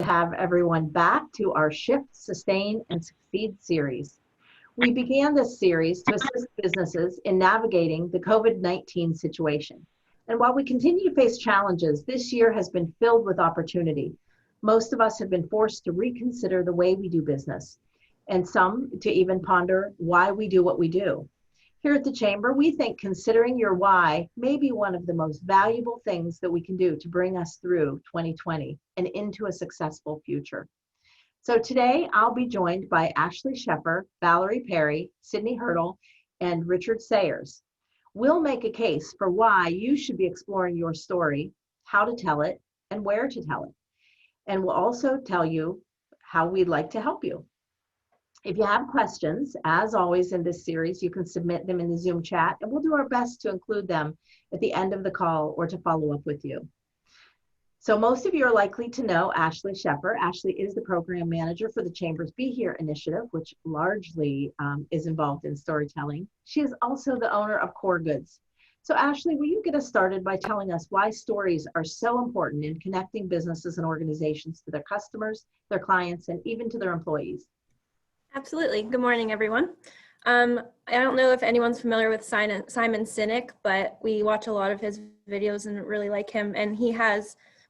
have everyone back to our Shift, Sustain, and Succeed series. We began this series to assist businesses in navigating the COVID-19 situation. And while we continue to face challenges, this year has been filled with opportunity. Most of us have been forced to reconsider the way we do business, and some to even ponder why we do what we do. Here at the Chamber, we think considering your why may be one of the most valuable things that we can do to bring us through 2020 and into a successful future. So today I'll be joined by Ashley Sheffer, Valerie Perry, Sydney Hurdle, and Richard Sayers. We'll make a case for why you should be exploring your story, how to tell it, and where to tell it. And we'll also tell you how we'd like to help you. If you have questions, as always in this series, you can submit them in the Zoom chat, and we'll do our best to include them at the end of the call or to follow up with you. So most of you are likely to know Ashley Sheffer. Ashley is the program manager for the Chamber's Be Here initiative, which largely is involved in storytelling. She is also the owner of Core Goods. So Ashley, will you get us started by telling us why stories are so important in connecting businesses and organizations to their customers, their clients, and even to their employees? Absolutely. Good morning, everyone. I don't know if anyone's familiar with Simon Sinek, but we watch a lot of his videos and really like him. And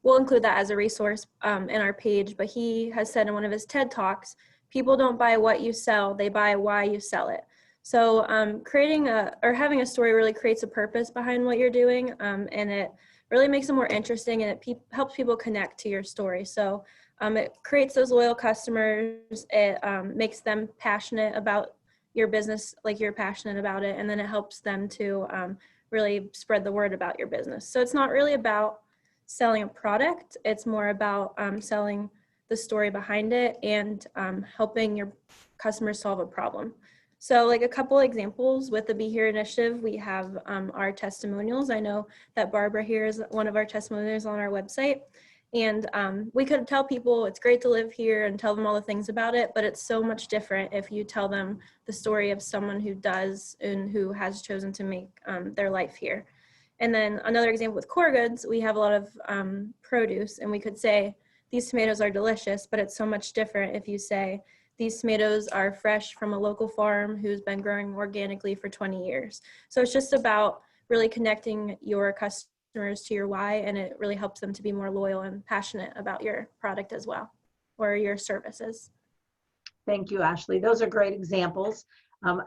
we'll include that as a resource in our page, but he has said in one of his TED Talks, people don't buy what you sell, they buy why you sell it. So having a story really creates a purpose behind what you're doing, and it really makes it more interesting, and it helps people connect to your story. So it creates those loyal customers, it makes them passionate about your business like you're passionate about it, and then it helps them to really spread the word about your business. So it's not really about selling a product, it's more about selling the story behind it and helping your customers solve a problem. So like a couple examples with the Be Here initiative, we have our testimonials. I know that Barbara here is one of our testimonials on our website. And we could tell people it's great to live here and tell them all the things about it, but it's so much different if you tell them the story of someone who does and who has chosen to make their life here. And then another example with Core Goods, we have a lot of produce, and we could say these tomatoes are delicious, but it's so much different if you say these tomatoes are fresh from a local farm who's been growing organically for 20 years. So it's just about really connecting your customers to your why, and it really helps them to be more loyal and passionate about your product as well, or your services. Thank you, Ashley. Those are great examples.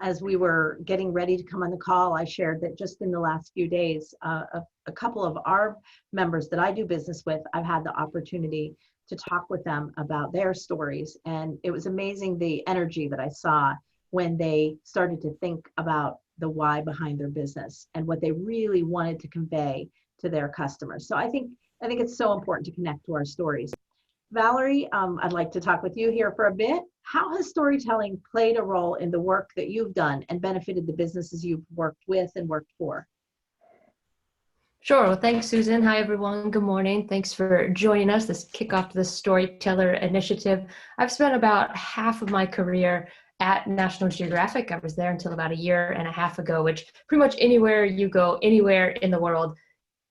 As we were getting ready to come on the call, I shared that just in the last few days, a couple of our members that I do business with, I've had the opportunity to talk with them about their stories. And it was amazing the energy that I saw when they started to think about the why behind their business and what they really wanted to convey to their customers. So I think it's so important to connect to our stories. Valerie, I'd like to talk with you here for a bit. How has storytelling played a role in the work that you've done and benefited the businesses you've worked with and worked for? Sure. Well, thanks, Susan. Hi, everyone. Good morning. Thanks for joining us, this kickoff to the Storyteller Initiative. I've spent about half of my career at National Geographic. I was there until about a year and a half ago, which pretty much anywhere you go, anywhere in the world,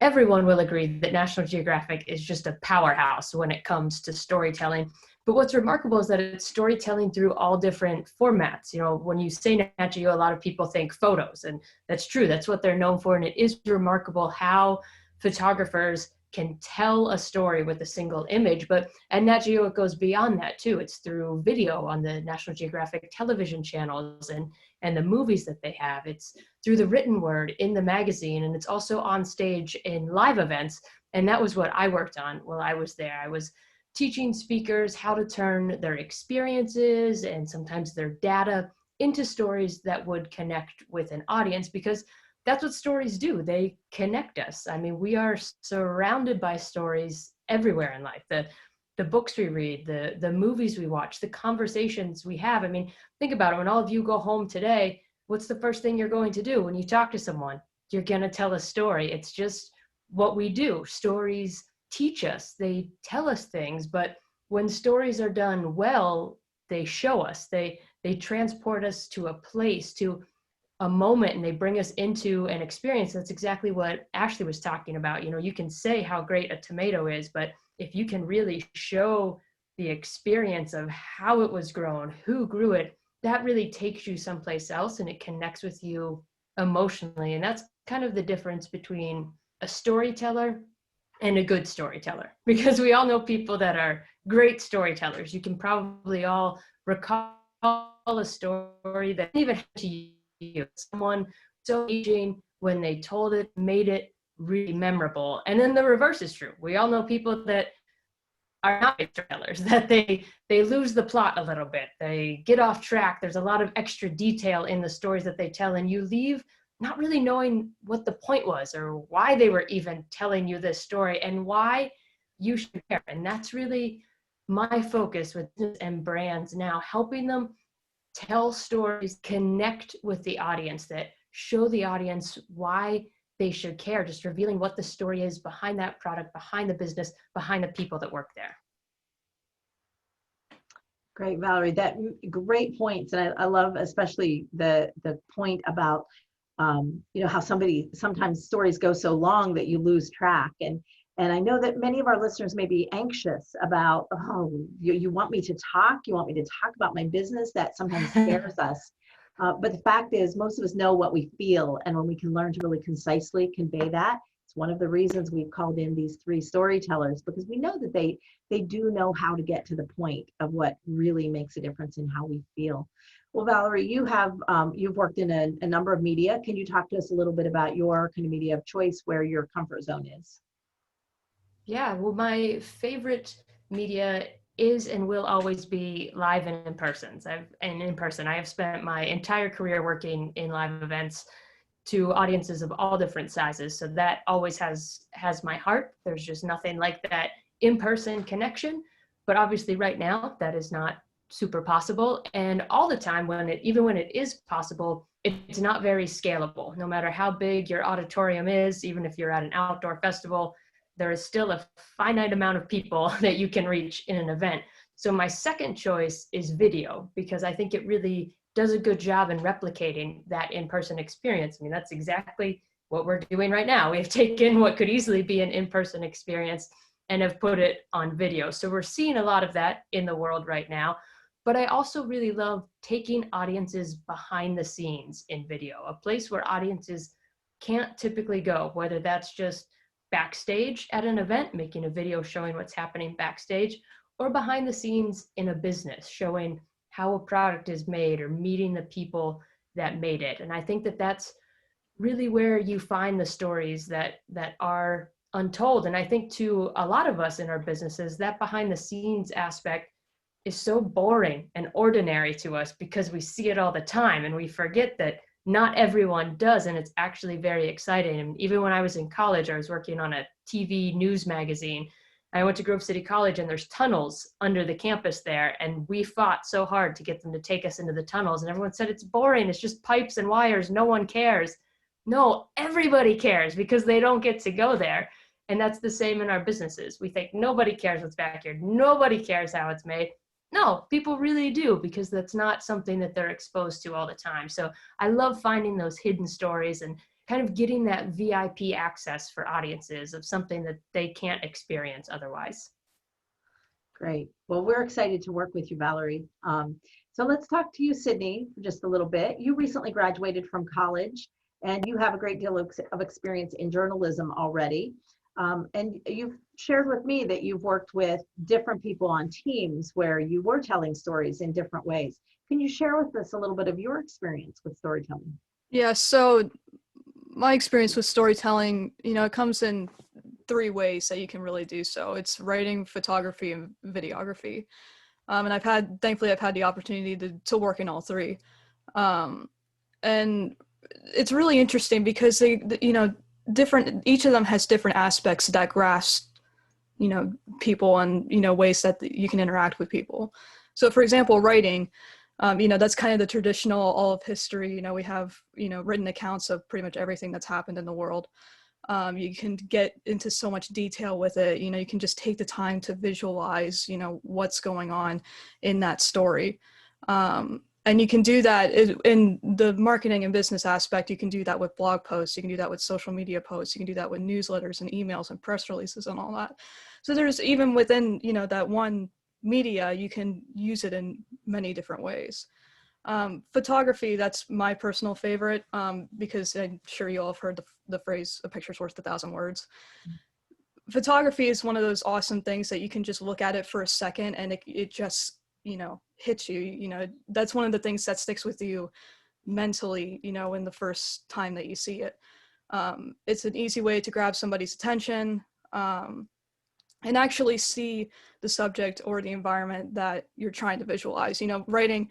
everyone will agree that National Geographic is just a powerhouse when it comes to storytelling. But what's remarkable is that it's storytelling through all different formats. You know, when you say Nat Geo, a lot of people think photos, and that's true. That's what they're known for. And it is remarkable how photographers can tell a story with a single image. But at Nat Geo, it goes beyond that too. It's through video on the National Geographic television channels and the movies that they have. It's through the written word in the magazine, and it's also on stage in live events. And that was what I worked on while I was there. I was teaching speakers how to turn their experiences and sometimes their data into stories that would connect with an audience, because that's what stories do. They connect us. I mean, we are surrounded by stories everywhere in life. The books we read, the movies we watch, the conversations we have. I mean, think about it. When all of you go home today, what's the first thing you're going to do when you talk to someone? You're going to tell a story. It's just what we do. Stories teach us, they tell us things, but when stories are done well, they show us, they transport us to a place, to a moment, and they bring us into an experience. That's exactly what Ashley was talking about. You know, you can say how great a tomato is, but if you can really show the experience of how it was grown, who grew it, that really takes you someplace else and it connects with you emotionally. And that's kind of the difference between a storyteller and a good storyteller, because we all know people that are great storytellers. You can probably all recall a story that even to you, someone so engaging when they told it, made it really memorable. And then the reverse is true. We all know people that are not great storytellers, that they lose the plot a little bit. They get off track. There's a lot of extra detail in the stories that they tell, and you leave not really knowing what the point was or why they were even telling you this story and why you should care. And that's really my focus with business and brands now, helping them tell stories, connect with the audience, that show the audience why they should care, just revealing what the story is behind that product, behind the business, behind the people that work there. Great, Valerie. That great points, and I love especially the point about how sometimes stories go so long that you lose track, and I know that many of our listeners may be anxious about, oh, you want me to talk, you want me to talk about my business. That sometimes scares us. But the fact is, most of us know what we feel, and when we can learn to really concisely convey that, it's one of the reasons we've called in these three storytellers, because we know that they do know how to get to the point of what really makes a difference in how we feel. Well, Valerie, you've worked in a number of media. Can you talk to us a little bit about your kind of media of choice, where your comfort zone is? Yeah, well, my favorite media is and will always be live and in person. I have spent my entire career working in live events to audiences of all different sizes. So that always has my heart. There's just nothing like that in-person connection. But obviously right now that is not super possible. And all the time, even when it is possible, it's not very scalable. No matter how big your auditorium is, even if you're at an outdoor festival, there is still a finite amount of people that you can reach in an event. So my second choice is video, because I think it really does a good job in replicating that in-person experience. I mean, that's exactly what we're doing right now. We've taken what could easily be an in-person experience and have put it on video. So we're seeing a lot of that in the world right now. But I also really love taking audiences behind the scenes in video, a place where audiences can't typically go, whether that's just backstage at an event, making a video showing what's happening backstage, or behind the scenes in a business, showing how a product is made or meeting the people that made it. And I think that that's really where you find the stories that are untold. And I think to a lot of us in our businesses, that behind the scenes aspect is so boring and ordinary to us because we see it all the time, and we forget that not everyone does, and it's actually very exciting. And even when I was in college, I was working on a TV news magazine. I went to Grove City College, and there's tunnels under the campus there, and we fought so hard to get them to take us into the tunnels, and everyone said it's boring, it's just pipes and wires, no one cares. No, everybody cares, because they don't get to go there. And that's the same in our businesses. We think nobody cares what's back here, nobody cares how it's made. No, people really do, because that's not something that they're exposed to all the time. So I love finding those hidden stories and kind of getting that VIP access for audiences of something that they can't experience otherwise. Great. Well, we're excited to work with you, Valerie. So let's talk to you, Sydney, for just a little bit. You recently graduated from college, and you have a great deal of experience in journalism already. And you've shared with me that you've worked with different people on teams where you were telling stories in different ways. Can you share with us a little bit of your experience with storytelling? Yeah, so my experience with storytelling, it comes in three ways that you can really do so. It's writing, photography, and videography. And thankfully, I've had the opportunity to work in all three. And it's really interesting because each of them has different aspects that grasp, people and, ways that you can interact with people. So for example, writing, that's kind of the traditional all of history. We have, written accounts of pretty much everything that's happened in the world. You can get into so much detail with it. You can just take the time to visualize, what's going on in that story. And you can do that in the marketing and business aspect. You can do that with blog posts. You can do that with social media posts. You can do that with newsletters and emails and press releases and all that. So there's even within, that one media, you can use it in many different ways. Photography, that's my personal favorite, because I'm sure you all have heard the phrase, a picture's worth 1,000 words. Photography is one of those awesome things that you can just look at it for a second and it just, hits you. That's one of the things that sticks with you mentally, in the first time that you see it. It's an easy way to grab somebody's attention, and actually see the subject or the environment that you're trying to visualize. Writing,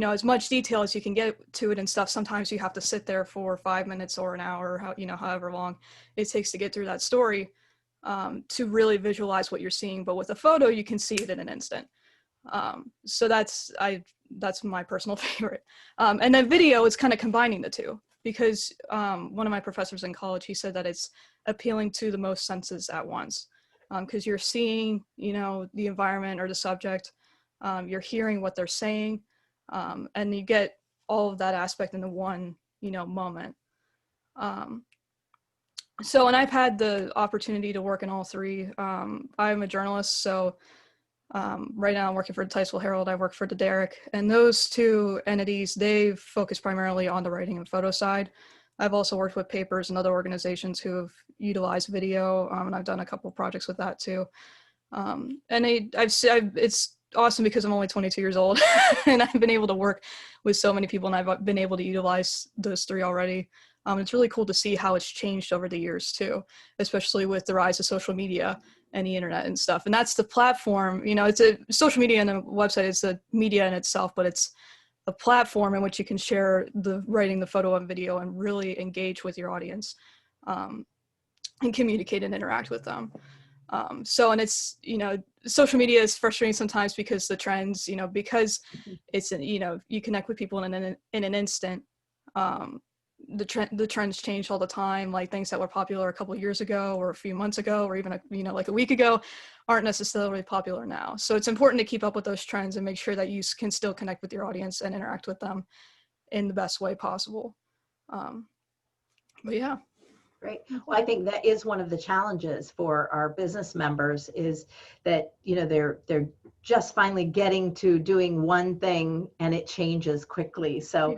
as much detail as you can get to it and stuff. Sometimes you have to sit there for 5 minutes or an hour, however long it takes to get through that story, to really visualize what you're seeing. But with a photo, you can see it in an instant. So that's my personal favorite. And then video is kind of combining the two, because one of my professors in college, he said that it's appealing to the most senses at once, because you're seeing, the environment or the subject, you're hearing what they're saying, and you get all of that aspect in the one, moment. So, and I've had the opportunity to work in all three. I'm a journalist, so right now I'm working for the Titusville Herald. I work for the Derrick, and those two entities, they focus primarily on the writing and photo side. I've also worked with papers and other organizations who have utilized video, and I've done a couple of projects with that too. And it's awesome because I'm only 22 years old and I've been able to work with so many people, and I've been able to utilize those three already. It's really cool to see how it's changed over the years too, especially with the rise of social media and the internet and stuff. And that's the platform, it's a social media and a website, it's a media in itself, but it's a platform in which you can share the writing, the photo and video, and really engage with your audience, and communicate and interact with them. So, and it's, social media is frustrating sometimes because the trends, because it's, you connect with people in an instant. The trends change all the time. Like things that were popular a couple of years ago or a few months ago, or even like a week ago, aren't necessarily popular now. So it's important to keep up with those trends and make sure that you can still connect with your audience and interact with them in the best way possible. But yeah. Great. Well, I think that is one of the challenges for our business members, is that, they're just finally getting to doing one thing and it changes quickly. So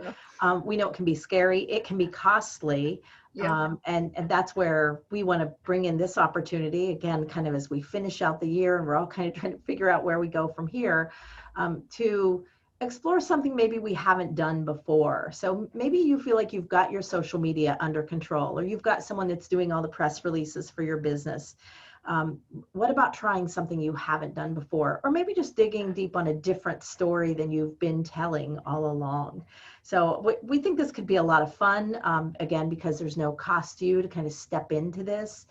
we know it can be scary, it can be costly. Yeah. And that's where we want to bring in this opportunity again, kind of as we finish out the year and we're all kind of trying to figure out where we go from here, to explore something maybe we haven't done before. So maybe you feel like you've got your social media under control, or you've got someone that's doing all the press releases for your business. What about trying something you haven't done before, or maybe just digging deep on a different story than you've been telling all along? So we think this could be a lot of fun, again, because there's no cost to you to kind of step into this.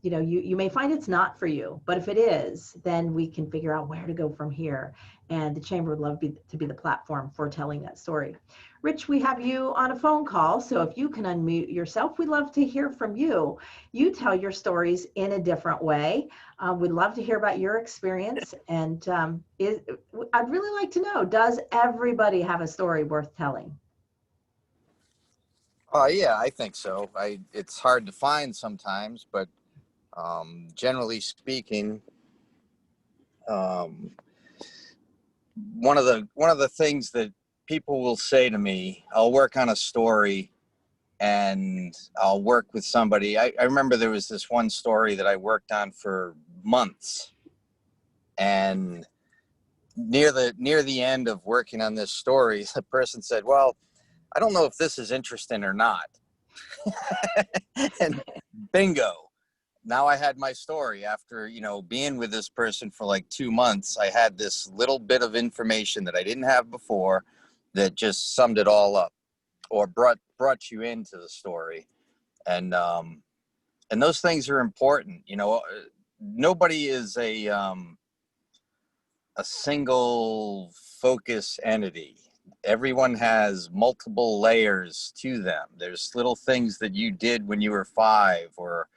You may find it's not for you, but if it is, then we can figure out where to go from here. And the Chamber would love to be the platform for telling that story. Rich, we have you on a phone call, so if you can unmute yourself, we'd love to hear from you. You tell your stories in a different way. We'd love to hear about your experience. And I'd really like to know, does everybody have a story worth telling? Yeah, I think so. It's hard to find sometimes, but generally speaking, one of the things that people will say to me, I'll work on a story and I'll work with somebody. I remember there was this one story that I worked on for months, and near the end of working on this story, the person said, well, I don't know if this is interesting or not. And bingo. Now I had my story. After, being with this person for like 2 months, I had this little bit of information that I didn't have before that just summed it all up, or brought you into the story. And those things are important. Nobody is a single focus entity. Everyone has multiple layers to them. There's little things that you did when you were 5, or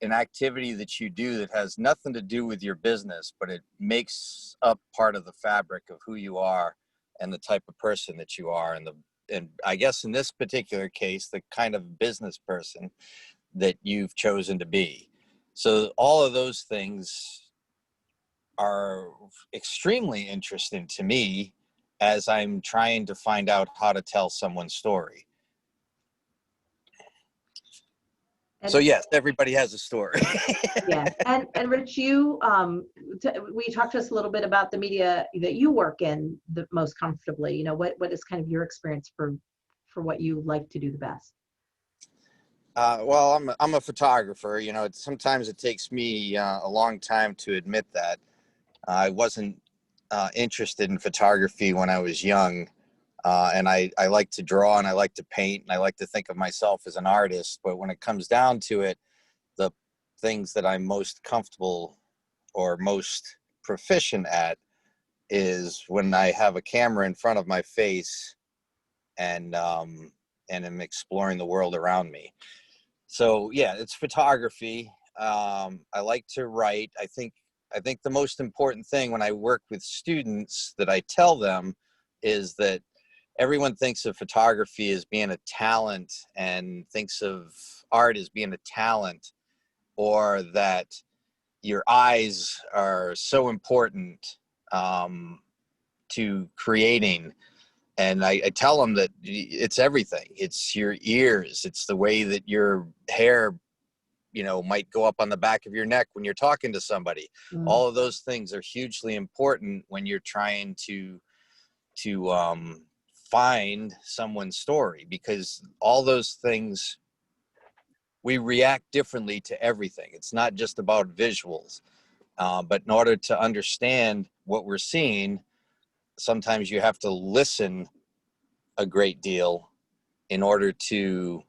an activity that you do that has nothing to do with your business, but it makes up part of the fabric of who you are and the type of person that you are, and I guess in this particular case, the kind of business person that you've chosen to be. So all of those things are extremely interesting to me as I'm trying to find out how to tell someone's story. And, So yes, everybody has a story. yeah, and Rich, you will you talk to us a little bit about the media that you work in the most comfortably? You know, what is kind of your experience for what you like to do the best? Well, I'm a photographer. You know, sometimes it takes me a long time to admit that. I wasn't interested in photography when I was young, and I like to draw and I like to paint and I like to think of myself as an artist. But when it comes down to it, the things that I'm most comfortable or most proficient at is when I have a camera in front of my face and am exploring the world around me. So yeah, it's photography. I like to write. I think the most important thing when I work with students that I tell them is that everyone thinks of photography as being a talent and thinks of art as being a talent, or that your eyes are so important to creating. And I tell them that it's everything. It's your ears. It's the way that your hair, you know, might go up on the back of your neck when you're talking to somebody. All of those things are hugely important when you're trying to find someone's story, because all those things, we react differently to everything. It's not just about visuals, but in order to understand what we're seeing, sometimes you have to listen a great deal in order to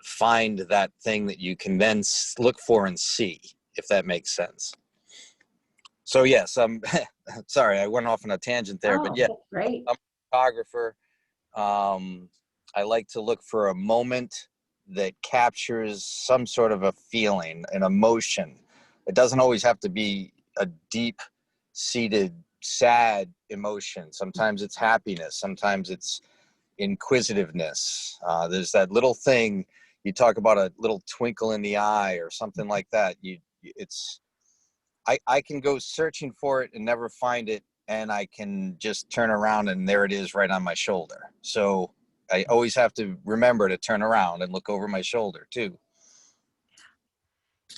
find that thing that you can then look for and see, if that makes sense. So yes, I'm sorry, I went off on a tangent there, but Oh, yeah, that's great. I'm a photographer. I like to look for a moment that captures some sort of a feeling, an emotion. It doesn't always have to be a deep seated, sad emotion. Sometimes it's happiness. Sometimes it's inquisitiveness. There's that little thing, you talk about a little twinkle in the eye or something like that. I can go searching for it and never find it, and I can just turn around and there it is right on my shoulder. So I always have to remember to turn around and look over my shoulder too.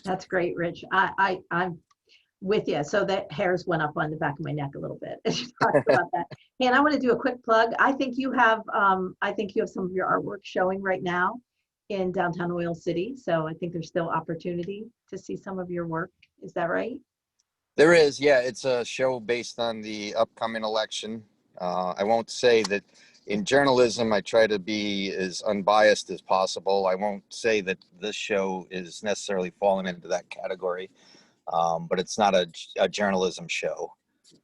That's great, Rich. I'm with you. So that hairs went up on the back of my neck a little bit as you talked about that. And I want to do a quick plug. I think you have some of your artwork showing right now in downtown Oil City. So I think there's still opportunity to see some of your work. Is that right? There is, yeah. It's a show based on the upcoming election. I won't say that in journalism I try to be as unbiased as possible. I won't say that this show is necessarily falling into that category, but it's not a journalism show.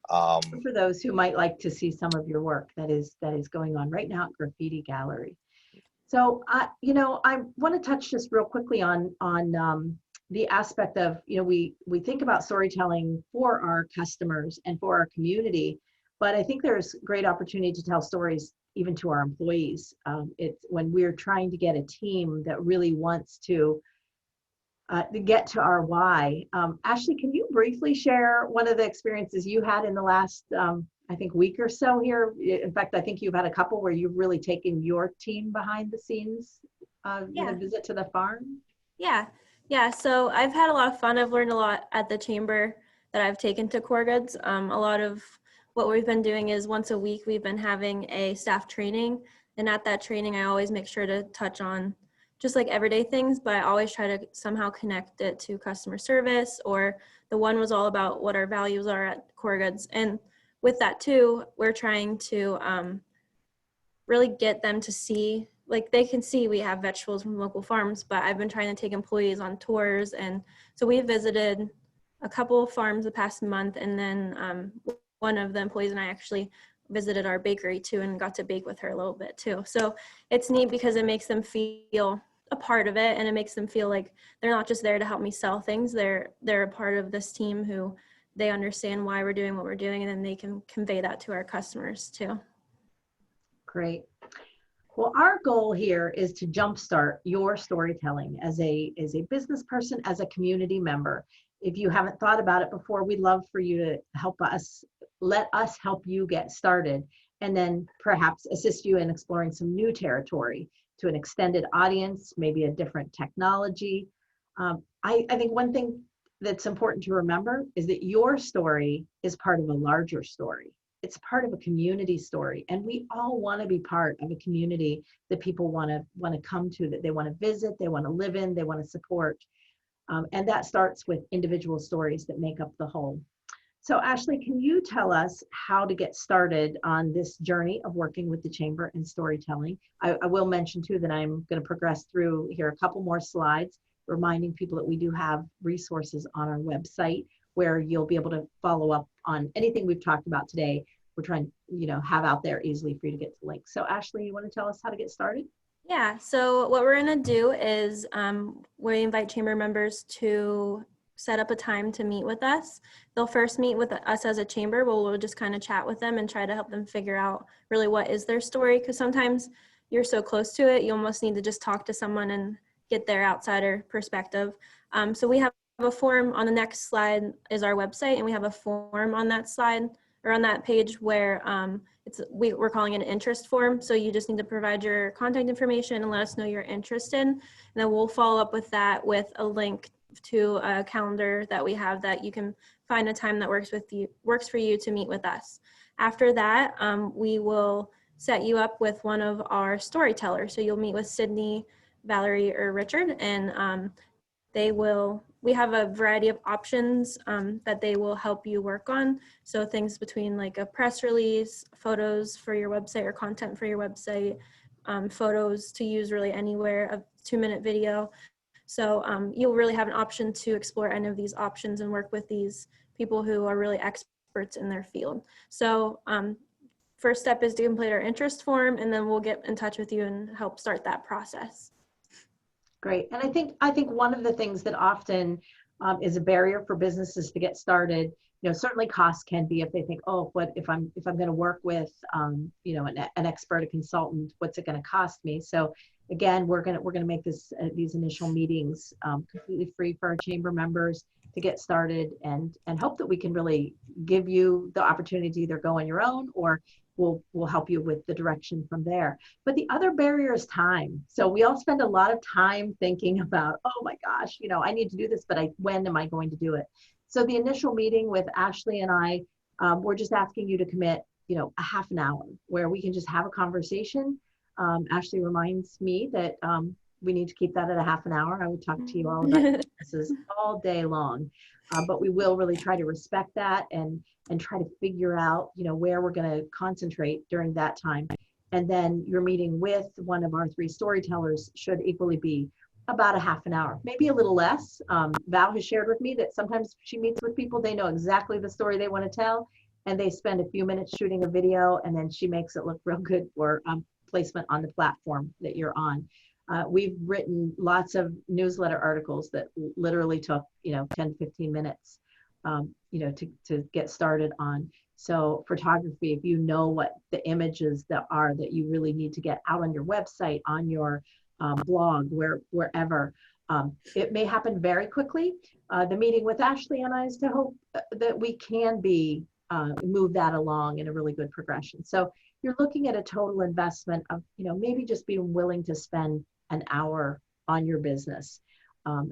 For those who might like to see some of your work that is going on right now at Graffiti Gallery. So I want to touch just real quickly on the aspect of, we think about storytelling for our customers and for our community, but I think there's great opportunity to tell stories even to our employees. It's when we're trying to get a team that really wants to get to our why. Ashley, can you briefly share one of the experiences you had in the last, I think, week or so here? In fact, I think you've had a couple where you've really taken your team behind the scenes with a visit to the farm. Yeah. So I've had a lot of fun. I've learned a lot at the chamber that I've taken to Core Goods. A lot of what we've been doing is once a week we've been having a staff training, and at that training I always make sure to touch on just like everyday things, but I always try to somehow connect it to customer service, or the one was all about what our values are at Core Goods. And with that too, we're trying to really get them to see, like they can see we have vegetables from local farms, but I've been trying to take employees on tours. And so we visited a couple of farms the past month, and then one of the employees and I actually visited our bakery too and got to bake with her a little bit too. So it's neat because it makes them feel a part of it, and it makes them feel like they're not just there to help me sell things. They're a part of this team who they understand why we're doing what we're doing, and then they can convey that to our customers too. Great. Well, our goal here is to jumpstart your storytelling as a business person, as a community member. if you haven't thought about it before, we'd love for you to let us help you get started, and then perhaps assist you in exploring some new territory to an extended audience, maybe a different technology. I think one thing that's important to remember is that your story is part of a larger story. It's part of a community story, and we all want to be part of a community that people want to come to, that they want to visit, they want to live in, they want to support. And that starts with individual stories that make up the whole. So Ashley, can you tell us how to get started on this journey of working with the Chamber and storytelling? I will mention too that I'm going to progress through here a couple more slides, reminding people that we do have resources on our website where you'll be able to follow up on anything we've talked about today. We're trying to, have out there easily for you to get the link. So Ashley, you want to tell us how to get started? Yeah, so what we're going to do is we invite Chamber members to set up a time to meet with us. They'll first meet with us as a Chamber, but we'll just kind of chat with them and try to help them figure out really what is their story, because sometimes you're so close to it, you almost need to just talk to someone and get their outsider perspective. So we have a form. On the next slide is our website, and we have a form on that slide or on that page where we're calling it an interest form. So you just need to provide your contact information and let us know you're interested. And then we'll follow up with that with a link to a calendar that we have that you can find a time that works for you to meet with us. After that, we will set you up with one of our storytellers. So you'll meet with Sydney, Valerie, or Richard, and we have a variety of options that they will help you work on. So things between like a press release, photos for your website or content for your website, photos to use really anywhere, a 2-minute video. So you'll really have an option to explore any of these options and work with these people who are really experts in their field. So first step is to complete our interest form, and then we'll get in touch with you and help start that process. Great. And I think one of the things that often is a barrier for businesses to get started, certainly costs can be if they think, oh, what if I'm going to work with an expert, a consultant, what's it going to cost me? So again, we're going to make these initial meetings completely free for our Chamber members to get started, and hope that we can really give you the opportunity to either go on your own, or we'll help you with the direction from there. But the other barrier is time. So we all spend a lot of time thinking about, oh my gosh, I need to do this, but when am I going to do it? So the initial meeting with Ashley and I, we're just asking you to commit, a half an hour where we can just have a conversation. Ashley reminds me that we need to keep that at a half an hour. I would talk to you all about this all day long, but we will really try to respect that and try to figure out, where we're going to concentrate during that time. And then your meeting with one of our 3 storytellers should equally be about a half an hour, maybe a little less. Val has shared with me that sometimes she meets with people, they know exactly the story they want to tell, and they spend a few minutes shooting a video, and then she makes it look real good for placement on the platform that you're on. We've written lots of newsletter articles that literally took, 10 to 15 minutes, to get started on. So photography, if you know what the images that you really need to get out on your website, on your blog, wherever, it may happen very quickly. The meeting with Ashley and I is to hope that we can move that along in a really good progression. So you're looking at a total investment of, maybe just being willing to spend an hour on your business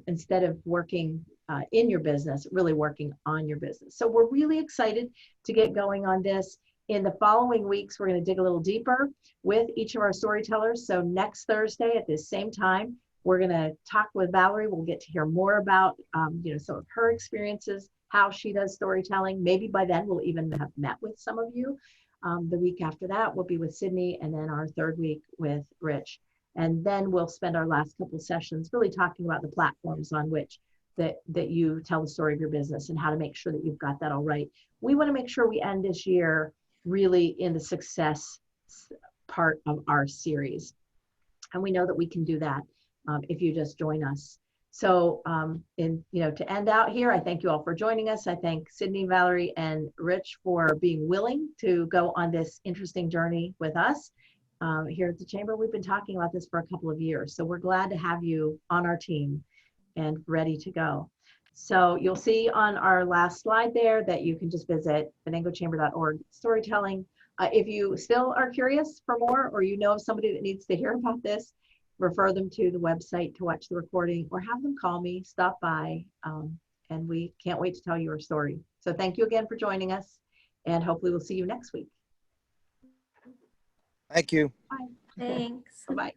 instead of working in your business, really working on your business. So we're really excited to get going on this. In the following weeks, we're going to dig a little deeper with each of our storytellers. So next Thursday at this same time, we're going to talk with Valerie. We'll get to hear more about, some of her experiences, how she does storytelling. Maybe by then we'll even have met with some of you. The week after that, we'll be with Sydney, and then our 3rd week with Rich. And then we'll spend our last couple sessions really talking about the platforms on which that you tell the story of your business and how to make sure that you've got that all right. We want to make sure we end this year really in the success part of our series. And we know that we can do that if you just join us. So to end out here, I thank you all for joining us. I thank Sydney, Valerie, and Rich for being willing to go on this interesting journey with us. Here at the Chamber, we've been talking about this for a couple of years. So we're glad to have you on our team and ready to go. So you'll see on our last slide there that you can just visit venangochamber.org storytelling. If you still are curious for more, or you know of somebody that needs to hear about this, refer them to the website to watch the recording, or have them call me, stop by, and we can't wait to tell your story. So thank you again for joining us, and hopefully we'll see you next week. Thank you. Bye. Thanks. Bye-bye.